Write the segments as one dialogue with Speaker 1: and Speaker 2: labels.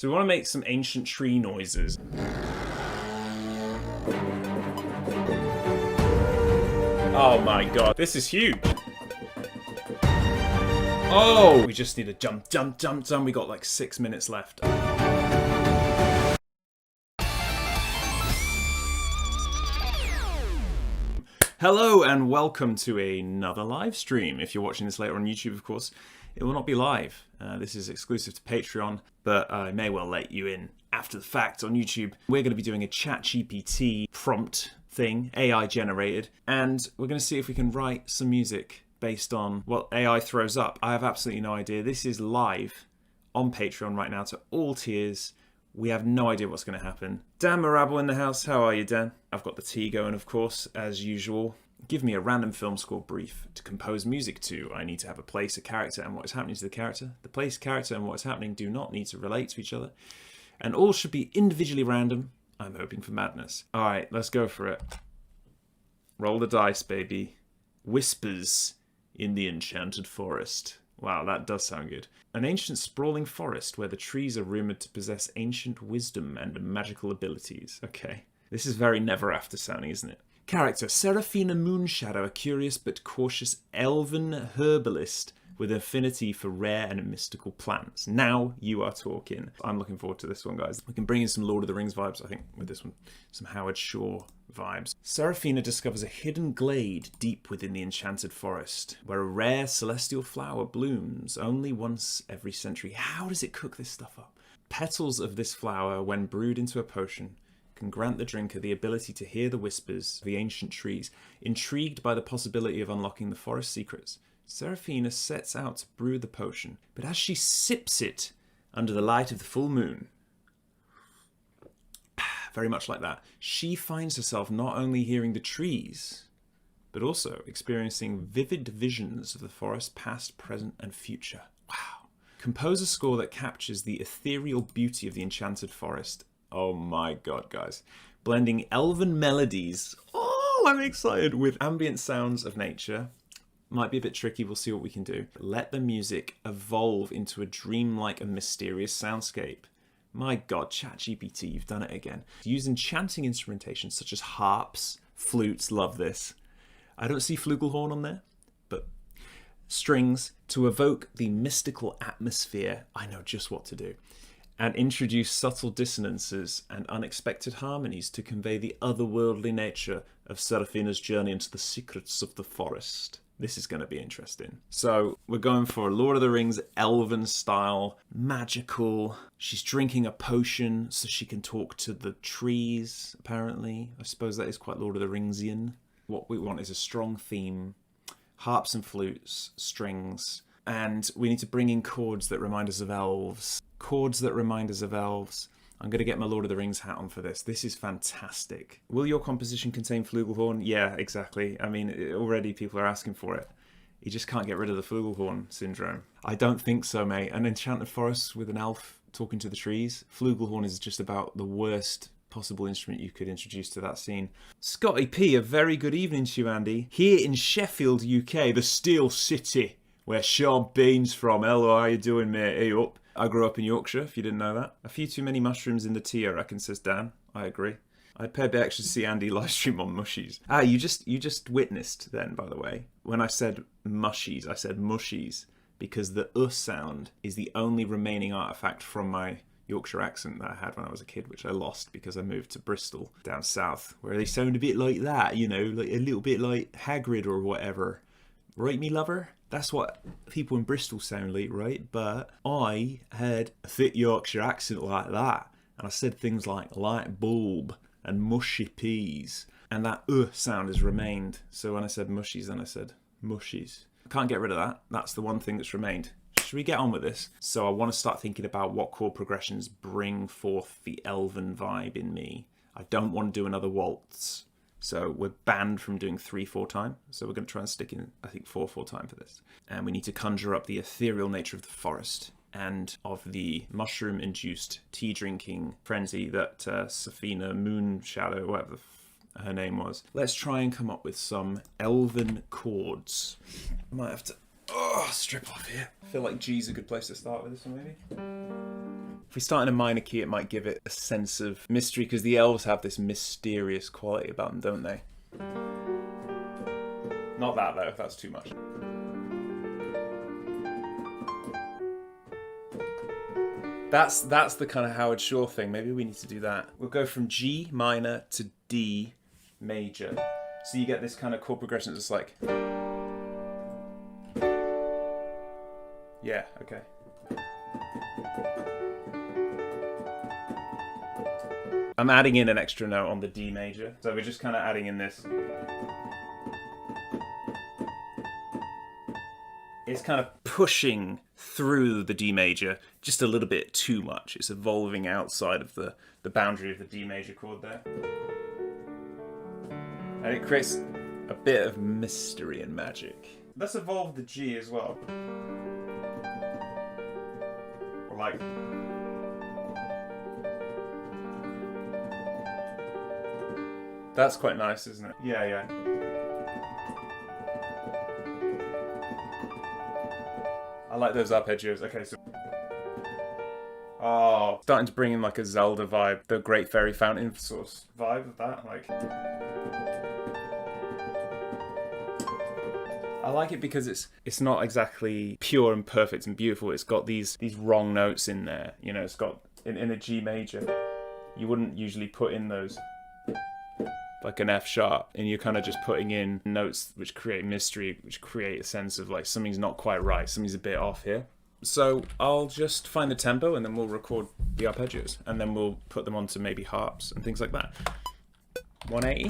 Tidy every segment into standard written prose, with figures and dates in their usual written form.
Speaker 1: So we want to make some ancient tree noises. Oh my god, this is huge. Oh, we just need a jump. We got like 6 minutes left. Hello and welcome to another live stream. If you're watching this later on YouTube, of course, it will not be live. This is exclusive to Patreon, but I may well let you in after the fact on YouTube. We're going to be doing a ChatGPT prompt thing, AI generated, and we're going to see if we can write some music based on what AI throws up. I have absolutely no idea. This is live on Patreon right now to all tiers. We have no idea what's going to happen. Dan Marable in the house. How are you, Dan? I've got the tea going, of course, as usual. Give me a random film score brief to compose music to. I need to have a place, a character, and what is happening to the character. The place, character, and what is happening do not need to relate to each other. And all should be individually random. I'm hoping for madness. All right, let's go for it. Roll the dice, baby. Whispers in the Enchanted Forest. Wow, that does sound good. An ancient sprawling forest where the trees are rumoured to possess ancient wisdom and magical abilities. Okay. This is very Never After sounding, isn't it? Character, Seraphina Moonshadow, a curious but cautious elven herbalist with affinity for rare and mystical plants. Now you are talking. I'm looking forward to this one, guys. We can bring in some Lord of the Rings vibes, I think, with this one. Some Howard Shore vibes. Seraphina discovers a hidden glade deep within the enchanted forest, where a rare celestial flower blooms only once every century. How does it cook this stuff up? Petals of this flower, when brewed into a potion, can grant the drinker the ability to hear the whispers of the ancient trees. Intrigued by the possibility of unlocking the forest secrets, Seraphina sets out to brew the potion, but as she sips it under the light of the full moon, very much like that, she finds herself not only hearing the trees, but also experiencing vivid visions of the forest past, present, and future. Wow. Compose a score that captures the ethereal beauty of the enchanted forest. Oh my god, guys. Blending elven melodies, oh, I'm excited, with ambient sounds of nature. Might be a bit tricky, we'll see what we can do. Let the music evolve into a dreamlike and mysterious soundscape. My god, ChatGPT, you've done it again. Use enchanting instrumentation such as harps, flutes, love this. I don't see flugelhorn on there, but strings to evoke the mystical atmosphere. I know just what to do. And introduce subtle dissonances and unexpected harmonies to convey the otherworldly nature of Seraphina's journey into the secrets of the forest. This is going to be interesting. So we're going for Lord of the Rings elven style, magical. She's drinking a potion so she can talk to the trees, apparently. I suppose that is quite Lord of the Ringsian. What we want is a strong theme, harps and flutes, strings, and we need to bring in chords that remind us of elves. Chords that remind us of elves. I'm going to get my Lord of the Rings hat on for this. This is fantastic. Will your composition contain flugelhorn? Yeah, exactly. I mean, already people are asking for it. You just can't get rid of the flugelhorn syndrome. I don't think so, mate. An enchanted forest with an elf talking to the trees. Flugelhorn is just about the worst possible instrument you could introduce to that scene. Scotty P, a very good evening to you, Andy. Here in Sheffield, UK, the Steel City, where Sean Bean's from. Hello, how you doing, mate? Hey up. I grew up in Yorkshire, if you didn't know that. A few too many mushrooms in the tea, I reckon, says Dan. I agree. I'd pay a bit extra to see Andy live stream on mushies. Ah, you just witnessed then, by the way. When I said mushies, I said mushies, because the sound is the only remaining artifact from my Yorkshire accent that I had when I was a kid, which I lost because I moved to Bristol, down south, where they sound a bit like that, you know, like a little bit like Hagrid or whatever. Right, me lover? That's what people in Bristol sound like, right? But I had a thick Yorkshire accent like that. And I said things like light bulb and mushy peas. And that sound has remained. So when I said mushies, then I said mushies. I can't get rid of that. That's the one thing that's remained. Should we get on with this? So I want to start thinking about what chord progressions bring forth the elven vibe in me. I don't want to do another waltz. So we're banned from doing 3/4 time. So we're going to try and stick in, I think, 4/4 time for this. And we need to conjure up the ethereal nature of the forest and of the mushroom-induced tea-drinking frenzy that Seraphina Moonshadow, whatever her name was. Let's try and come up with some elven chords. I might have to strip off here. I feel like G's a good place to start with this one, maybe. If we start in a minor key, it might give it a sense of mystery, because the elves have this mysterious quality about them, don't they? Not that though, that's too much. That's the kind of Howard Shore thing. Maybe we need to do that. We'll go from G minor to D major. So you get this kind of chord progression that's like... Yeah, okay. I'm adding in an extra note on the D major. So we're just kind of adding in this. It's kind of pushing through the D major just a little bit too much. It's evolving outside of the boundary of the D major chord there. And it creates a bit of mystery and magic. Let's evolve the G as well. Or like... That's quite nice, isn't it? Yeah, yeah. I like those arpeggios. Okay, so... Oh, starting to bring in like a Zelda vibe. The Great Fairy Fountain source vibe of that. Like... I like it because it's not exactly pure and perfect and beautiful. It's got these wrong notes in there. You know, it's got... In a G major, you wouldn't usually put in those... like an F sharp, and you're kind of just putting in notes which create mystery, which create a sense of like something's not quite right, something's a bit off here. So I'll just find the tempo and then we'll record the arpeggios and then we'll put them onto maybe harps and things like that. 180.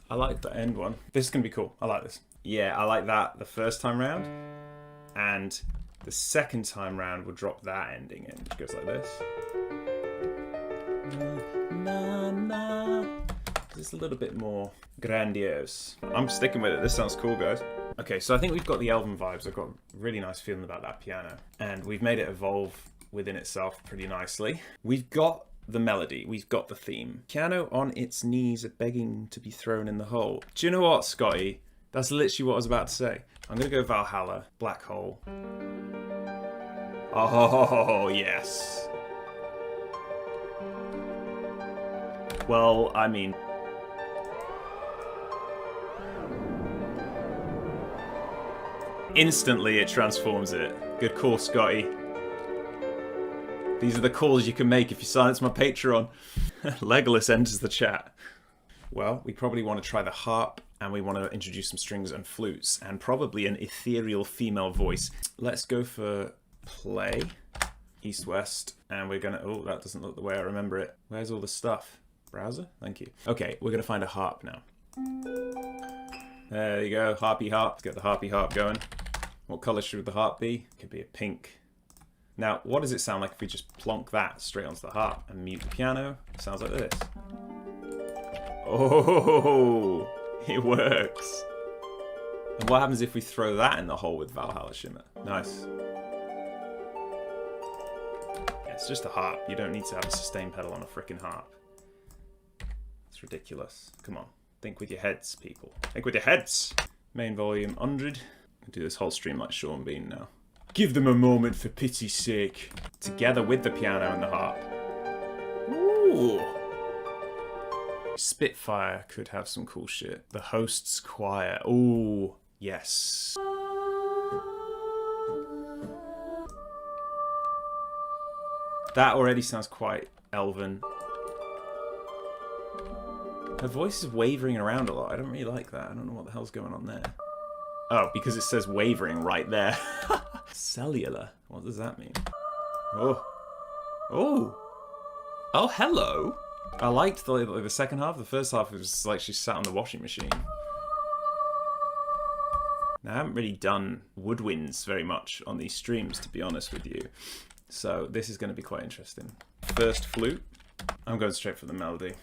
Speaker 1: I like the end one. This is going to be cool. I like this. Yeah, I like that the first time round. And the second time round, we'll drop that ending in, which goes like this. Na, na. It's a little bit more grandiose. I'm sticking with it. This sounds cool, guys. Okay, so I think we've got the Elven vibes. I've got a really nice feeling about that piano. And we've made it evolve within itself pretty nicely. We've got the melody, we've got the theme. Piano on its knees begging to be thrown in the hole. Do you know what, Scotty? That's literally what I was about to say. I'm gonna go Valhalla, Black Hole. Oh, yes. Well, I mean... instantly it transforms it. Good call, Scotty. These are the calls you can make if you silence my Patreon. Legolas enters the chat. Well, we probably want to try the harp, and we want to introduce some strings and flutes, and probably an ethereal female voice. Let's go for play, east-west, and we're gonna... Oh, that doesn't look the way I remember it. Where's all the stuff? Browser? Thank you. Okay, we're gonna find a harp now. There you go, harpy harp. Let's get the harpy harp going. What colour should the harp be? Could be a pink. Now, what does it sound like if we just plonk that straight onto the harp and mute the piano? It sounds like this. Oh, it works. And what happens if we throw that in the hole with Valhalla Shimmer? Nice. Yeah, it's just a harp. You don't need to have a sustain pedal on a frickin' harp. It's ridiculous. Come on. Think with your heads, people. Think with your heads! Main volume 100. I'll do this whole stream like Sean Bean now. Give them a moment for pity's sake. Together with the piano and the harp. Ooh. Spitfire could have some cool shit. The Host's Choir. Ooh, yes. That already sounds quite elven. Her voice is wavering around a lot. I don't really like that. I don't know what the hell's going on there. Oh, because it says wavering right there. Cellular. What does that mean? Oh. Oh. Oh, hello. I liked the second half. The first half was like she sat on the washing machine. Now, I haven't really done woodwinds very much on these streams, to be honest with you. So this is going to be quite interesting. First flute. I'm going straight for the melody.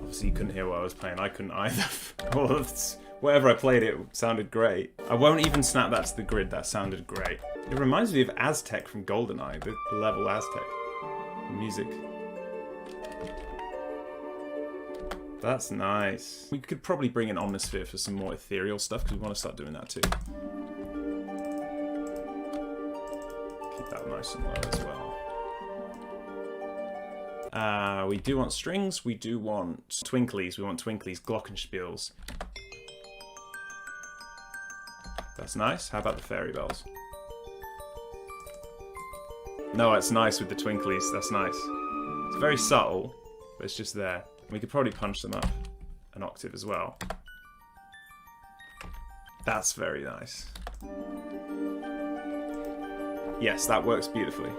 Speaker 1: Obviously you couldn't hear what I was playing. I couldn't either. Whatever I played, it sounded great. I won't even snap that to the grid. That sounded great. It reminds me of Aztec from GoldenEye, the level Aztec. The music. That's nice. We could probably bring in Omnisphere for some more ethereal stuff, because we want to start doing that too. Keep that nice and low as well. We do want strings, we do want twinklies, glockenspiels. That's nice. How about the fairy bells? No, it's nice with the twinklies, that's nice. It's very subtle, but it's just there. We could probably punch them up an octave as well. That's very nice. Yes, that works beautifully.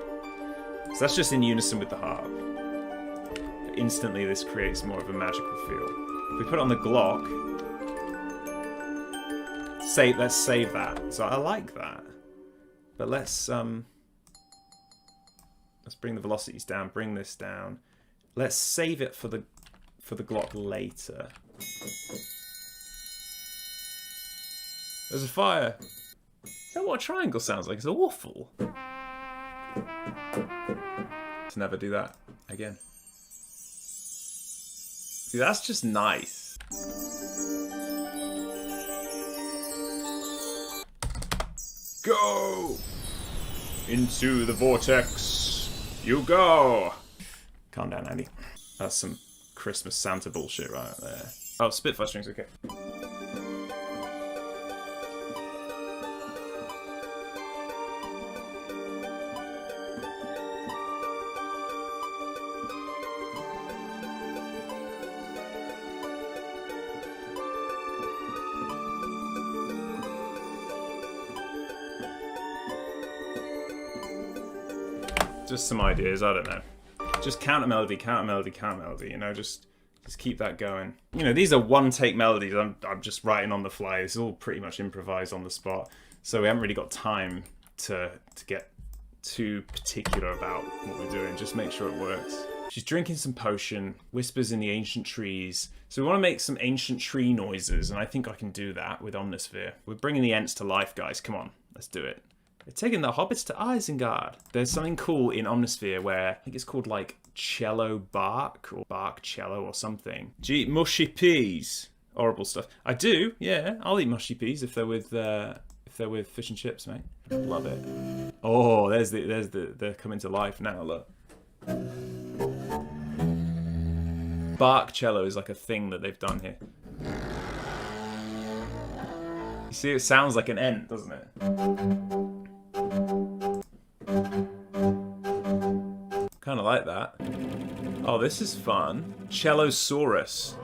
Speaker 1: So that's just in unison with the harp. Instantly this creates more of a magical feel. If we put it on the Glock, let's save that. So I like that. But let's bring the velocities down, bring this down. Let's save it for the Glock later. There's a fire. Is that what a triangle sounds like? It's awful. Let's never do that again. See, that's just nice. Go! Into the vortex you go! Calm down, Andy. That's some Christmas Santa bullshit right there. Oh, Spitfire strings, okay. Just some ideas, I don't know. Just counter melody, you know, just keep that going. You know, these are one-take melodies. I'm just writing on the fly. It's all pretty much improvised on the spot. So we haven't really got time to get too particular about what we're doing. Just make sure it works. She's drinking some potion, whispers in the ancient trees. So we want to make some ancient tree noises, and I think I can do that with Omnisphere. We're bringing the Ents to life, guys. Come on, let's do it. They're taking the hobbits to Isengard. There's something cool in Omnisphere where I think it's called like cello bark or bark cello or something. Gee, mushy peas. Horrible stuff. I do, yeah. I'll eat mushy peas if they're with fish and chips, mate. Love it. Oh, they're coming to life now. Look. Bark cello is like a thing that they've done here. You see, it sounds like an Ent, doesn't it? Kind of like that. Oh, this is fun. Cellosaurus.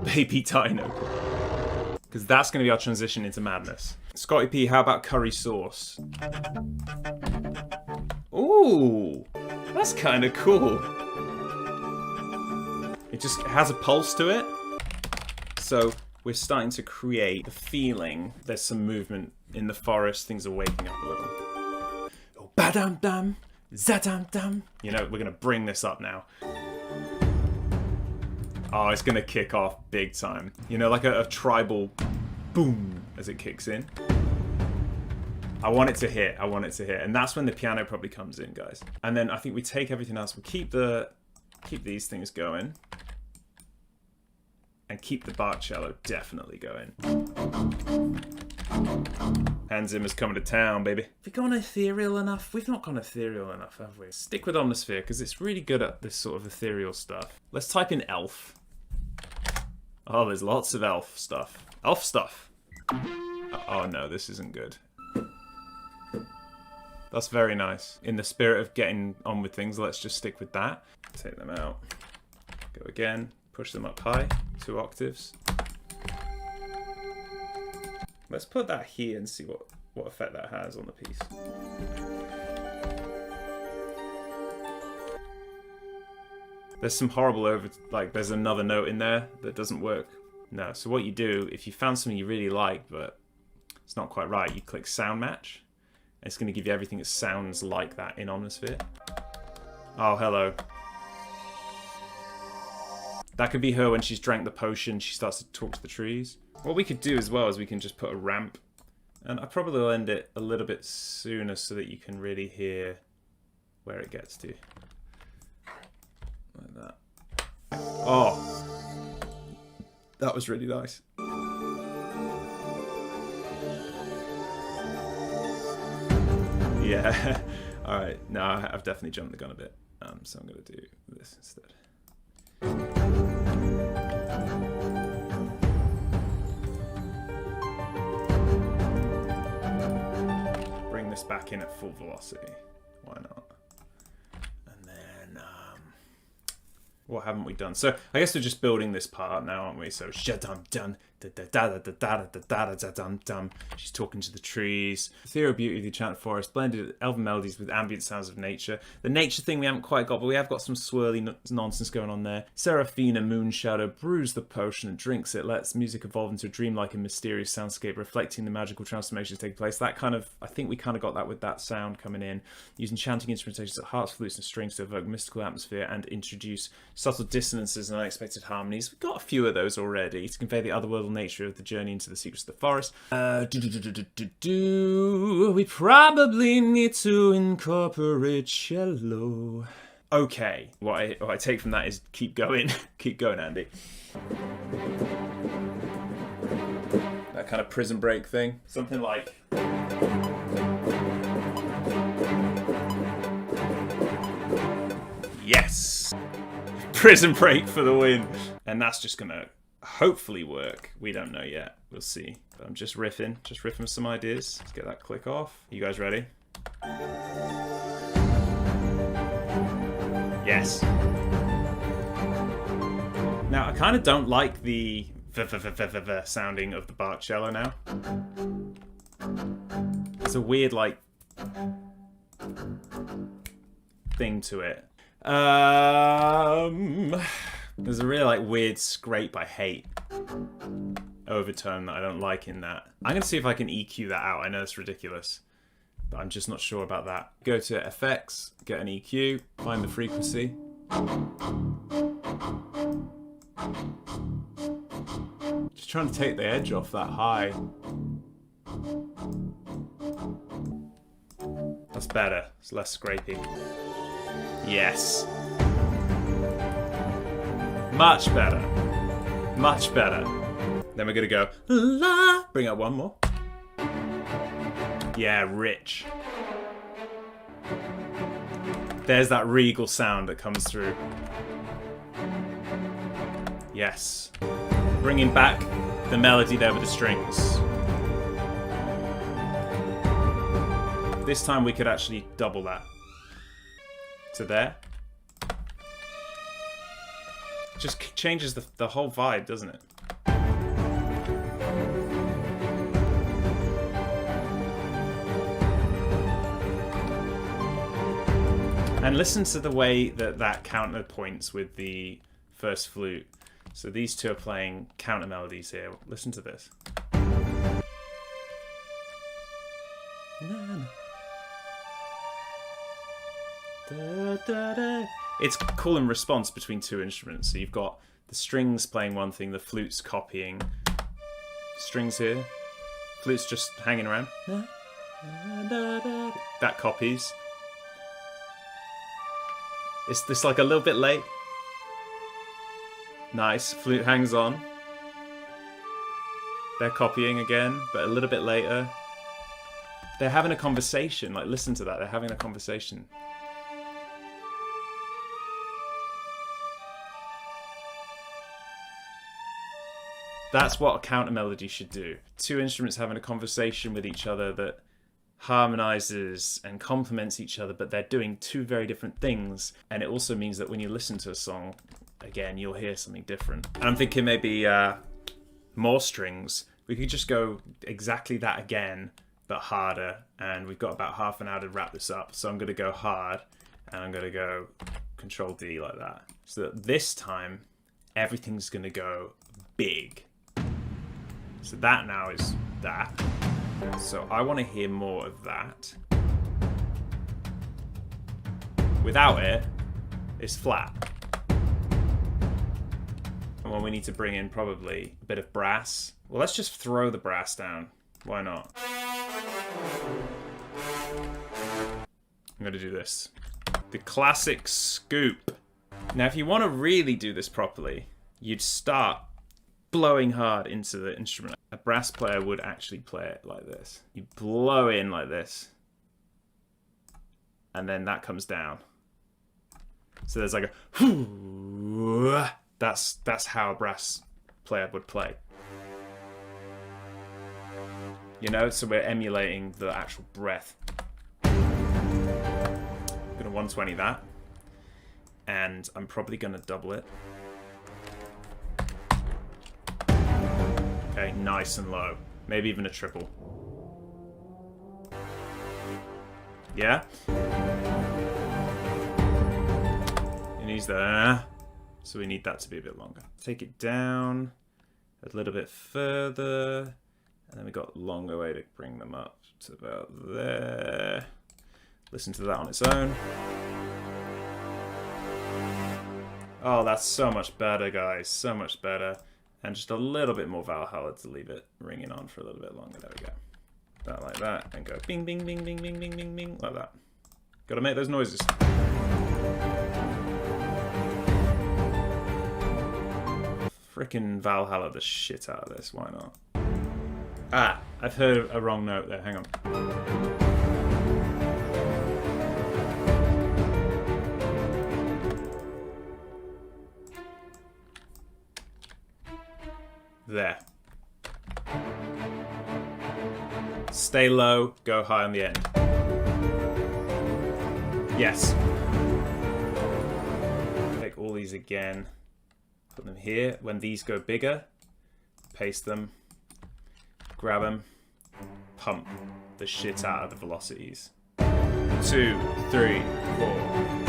Speaker 1: Baby Dino. Because that's going to be our transition into madness. Scotty P, how about curry sauce? Ooh, that's kind of cool. It just has a pulse to it. So we're starting to create the feeling there's some movement in the forest. Things are waking up a little. Oh, ba-dum-dum. Zadam-dum. You know, we're going to bring this up now. Oh, it's going to kick off big time. You know, like a tribal boom as it kicks in. I want it to hit. And that's when the piano probably comes in, guys. And then I think we take everything else. We keep these things going. And keep the bark cello definitely going. Hans Zimmer's coming to town, baby. Have we gone ethereal enough? We've not gone ethereal enough, have we? Stick with Omnisphere, because it's really good at this sort of ethereal stuff. Let's type in elf. Oh, there's lots of elf stuff. Elf stuff. Oh no, this isn't good. That's very nice. In the spirit of getting on with things, let's just stick with that. Take them out. Go again. Push them up high. 2 octaves. Let's put that here and see what effect that has on the piece. There's some horrible there's another note in there that doesn't work. No, so what you do, if you found something you really like, but it's not quite right, you click sound match. And it's going to give you everything that sounds like that in Omnisphere. Oh, hello. That could be her when she's drank the potion, she starts to talk to the trees. What we could do as well is we can just put a ramp. And I probably will end it a little bit sooner so that you can really hear where it gets to. Like that. Oh, that was really nice. Yeah. All right. No, I've definitely jumped the gun a bit. So I'm gonna do this instead. Bring this back in at full velocity. Why not? What haven't we done? So I guess we're just building this part now, aren't we? So dun dun. She's talking to the trees. Ethereal beauty of the enchanted forest, blended elven melodies with ambient sounds of nature. The nature thing we haven't quite got, but we have got some swirly nonsense going on there. Seraphina Moonshadow brews the potion and drinks it. Lets music evolve into a dreamlike and mysterious soundscape, reflecting the magical transformations taking place. That kind of, I think we kind of got that with that sound coming in. Using chanting instrumentations like harps, flutes, and strings to evoke mystical atmosphere and introduce subtle dissonances and unexpected harmonies. We've got a few of those already to convey the otherworldly nature of the journey into the secrets of the forest. We probably need to incorporate cello. Okay, what I take from that is keep going. Keep going, Andy. That kind of Prison Break thing. Something like... Yes! Prison Break for the win. And that's just gonna hopefully work. We don't know yet. We'll see. But I'm just riffing with some ideas. Let's get that click off. You guys ready? Yes. Now, I kind of don't like the sounding of the Bach cello now. It's a weird, like, thing to it. There's a really like weird scrape I hate overtone that I don't like in that. I'm gonna see if I can EQ that out. I know it's ridiculous, but I'm just not sure about that. Go to effects, get an EQ, find the frequency. Just trying to take the edge off that high. That's better. It's less scrapey. Yes. Much better. Much better. Then we're gonna go la. Bring out one more. Yeah, rich. There's that regal sound that comes through. Yes. Bringing back the melody there with the strings. This time we could actually double that to there. Just changes the whole vibe, doesn't it? And listen to the way that counterpoints with the first flute. So these two are playing counter melodies here. Listen to this. It's call and response between two instruments. So you've got the strings playing one thing, the flute's copying. Strings here. Flute's just hanging around. That copies. Is this like a little bit late? Nice. Flute hangs on. They're copying again, but a little bit later. They're having a conversation. Like, listen to that. They're having a conversation. That's what a counter melody should do. Two instruments having a conversation with each other that harmonizes and complements each other, but they're doing two very different things. And it also means that when you listen to a song, again, you'll hear something different. And I'm thinking maybe more strings, We could just go exactly that again, but harder, and we've got about half an hour to wrap this up. So I'm going to go hard, and I'm going to go Control D like that. So that this time, everything's going to go big. So that now is that. So I want to hear more of that. Without it, it's flat. And when we need to bring in probably a bit of brass. Well, let's just throw the brass down. Why not? I'm going to do this. The classic scoop. Now, if you want to really do this properly, you'd start blowing hard into the instrument. A brass player would actually play it like this. You blow in like this. And then that comes down. So there's like a... That's how a brass player would play. You know, so we're emulating the actual breath. I'm gonna 120 that. And I'm probably gonna double it. Okay, nice and low. Maybe even a triple. Yeah? It needs the... So we need that to be a bit longer. Take it down a little bit further. And then we got a longer way to bring them up to about there. Listen to that on its own. Oh, that's so much better, guys. So much better. And just a little bit more Valhalla to leave it ringing on for a little bit longer. There we go. That like that. And go bing, bing, bing, bing, bing, bing, bing, bing. Like that. Gotta make those noises. Frickin' Valhalla the shit out of this. Why not? Ah, I've heard a wrong note there. Hang on. There. Stay low, go high on the end. Yes. Take all these again. Put them here. When these go bigger, paste them. Grab them. Pump the shit out of the velocities. 2, 3, 4.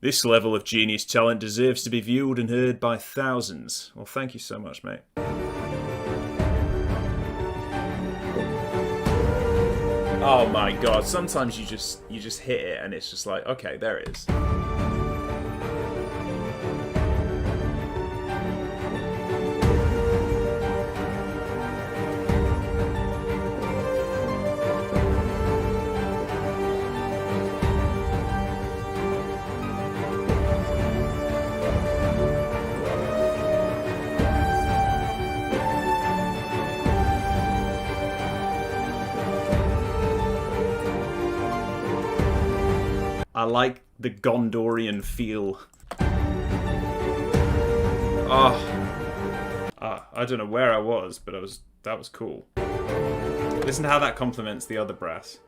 Speaker 1: This level of genius talent deserves to be viewed and heard by thousands. Well, thank you so much, mate. Oh my god, sometimes you just hit it and it's just like, okay, there it is. I like the Gondorian feel. I don't know where I was, but that was cool. Listen to how that complements the other brass.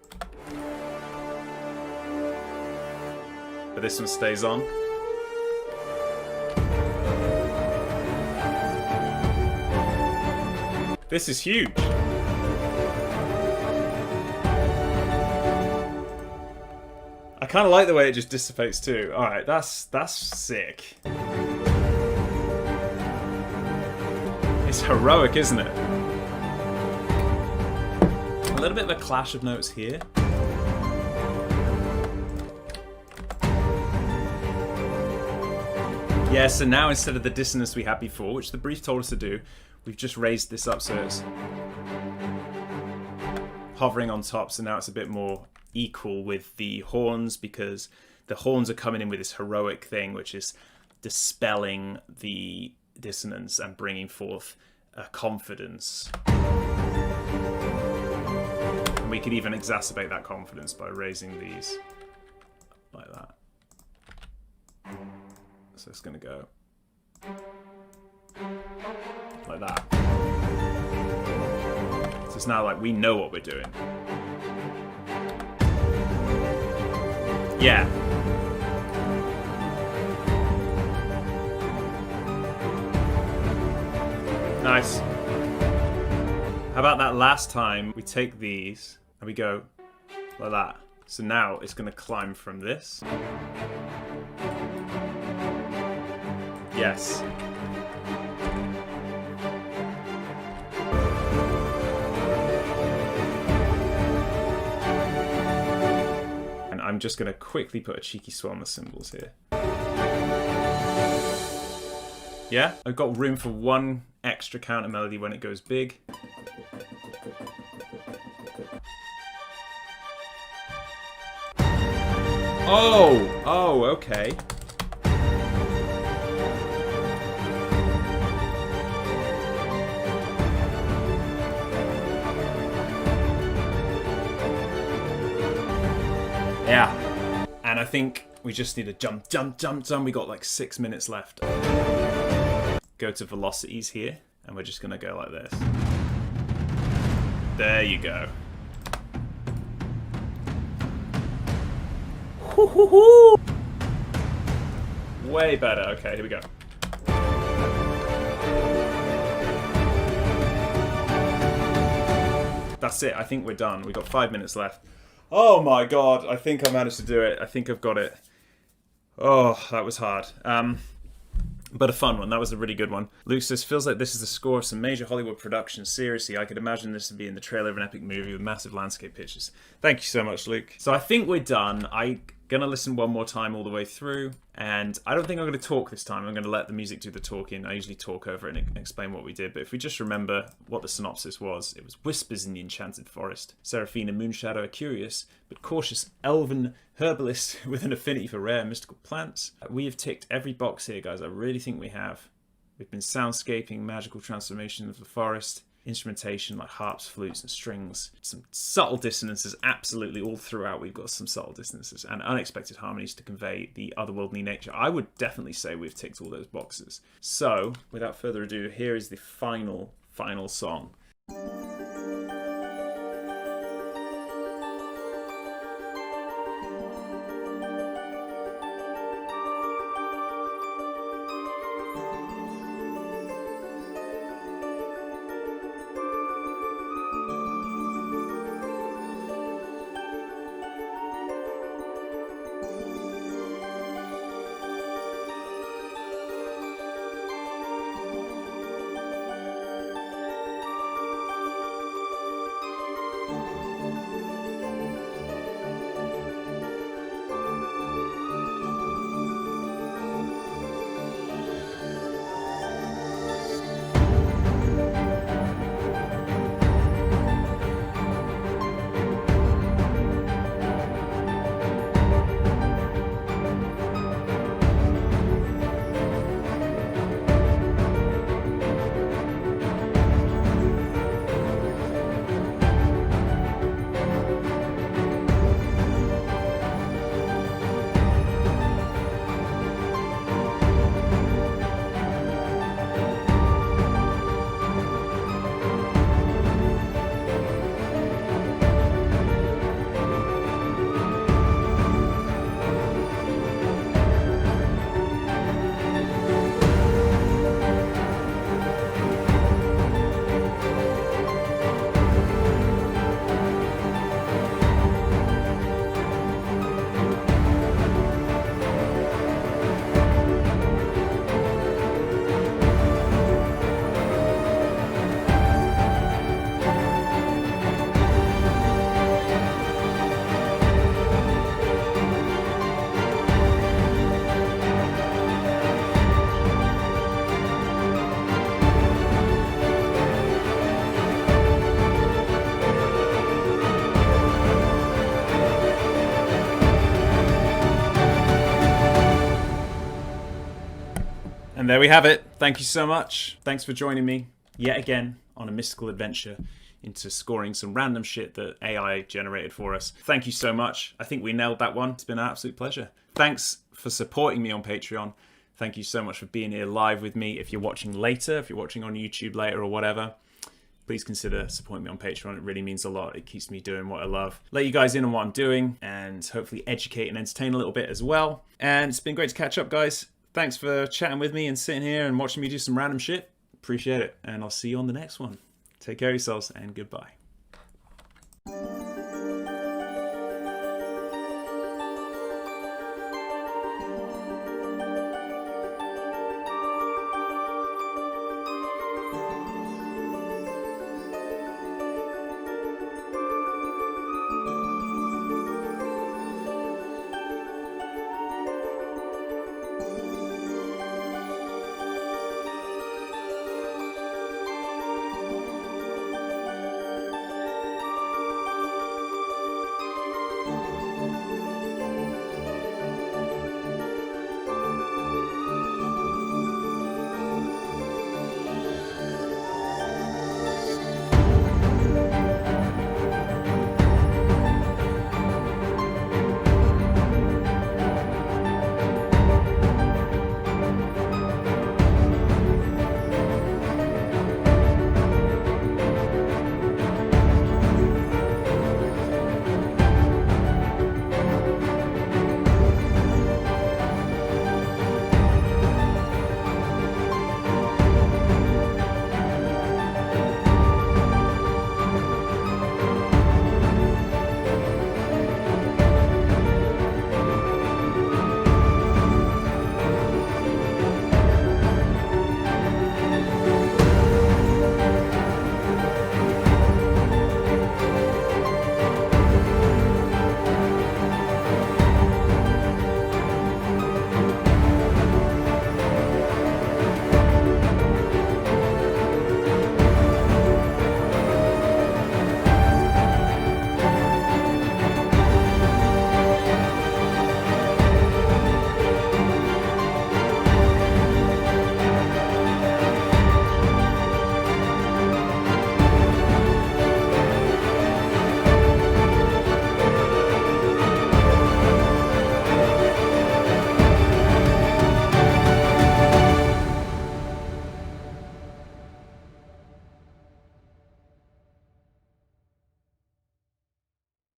Speaker 1: But this one stays on. This is huge. I kind of like the way it just dissipates too. All right, that's sick. It's heroic, isn't it? A little bit of a clash of notes here. Yeah, so now instead of the dissonance we had before, which the brief told us to do, we've just raised this up so it's hovering on top, so now it's a bit more equal with the horns, because the horns are coming in with this heroic thing, which is dispelling the dissonance and bringing forth a confidence. And we could even exacerbate that confidence by raising these like that. So it's going to go like that. So it's now like we know what we're doing. Yeah. Nice. How about that last time we take these and we go like that. So now it's going to climb from this. Yes. And I'm just going to quickly put a cheeky swell on the cymbals here. Yeah, I've got room for one extra counter melody when it goes big. Oh, okay. Yeah. And I think we just need to jump. We got like 6 minutes left. Go to velocities here, and we're just gonna go like this. There you go. Way better. Okay, here we go. That's it. I think we're done. We've got 5 minutes left. Oh my god. I think I managed to do it. I think I've got it. Oh, that was hard. But a fun one. That was a really good one. Luke says, feels like this is the score of some major Hollywood production. Seriously, I could imagine this to be in the trailer of an epic movie with massive landscape pictures. Thank you so much, Luke. So I think we're done. I'm going to listen one more time all the way through. And I don't think I'm going to talk this time. I'm going to let the music do the talking. I usually talk over it and explain what we did. But if we just remember what the synopsis was, it was whispers in the enchanted forest. Seraphina Moonshadow, a curious but cautious elven herbalist with an affinity for rare mystical plants. We have ticked every box here, guys. I really think we have. We've been soundscaping, magical transformation of the forest, instrumentation like harps, flutes, and strings. Some subtle dissonances, absolutely all throughout. We've got some subtle dissonances and unexpected harmonies to convey the otherworldly nature. I would definitely say we've ticked all those boxes. So, without further ado, here is the final song. And there we have it. Thank you so much. Thanks for joining me yet again on a mystical adventure into scoring some random shit that AI generated for us. Thank you so much. I think we nailed that one. It's been an absolute pleasure. Thanks for supporting me on Patreon. Thank you so much for being here live with me. If you're watching later, if you're watching on YouTube later or whatever, please consider supporting me on Patreon. It really means a lot. It keeps me doing what I love. Let you guys in on what I'm doing and hopefully educate and entertain a little bit as well. And it's been great to catch up, guys. Thanks for chatting with me and sitting here and watching me do some random shit. Appreciate it. And I'll see you on the next one. Take care of yourselves and goodbye.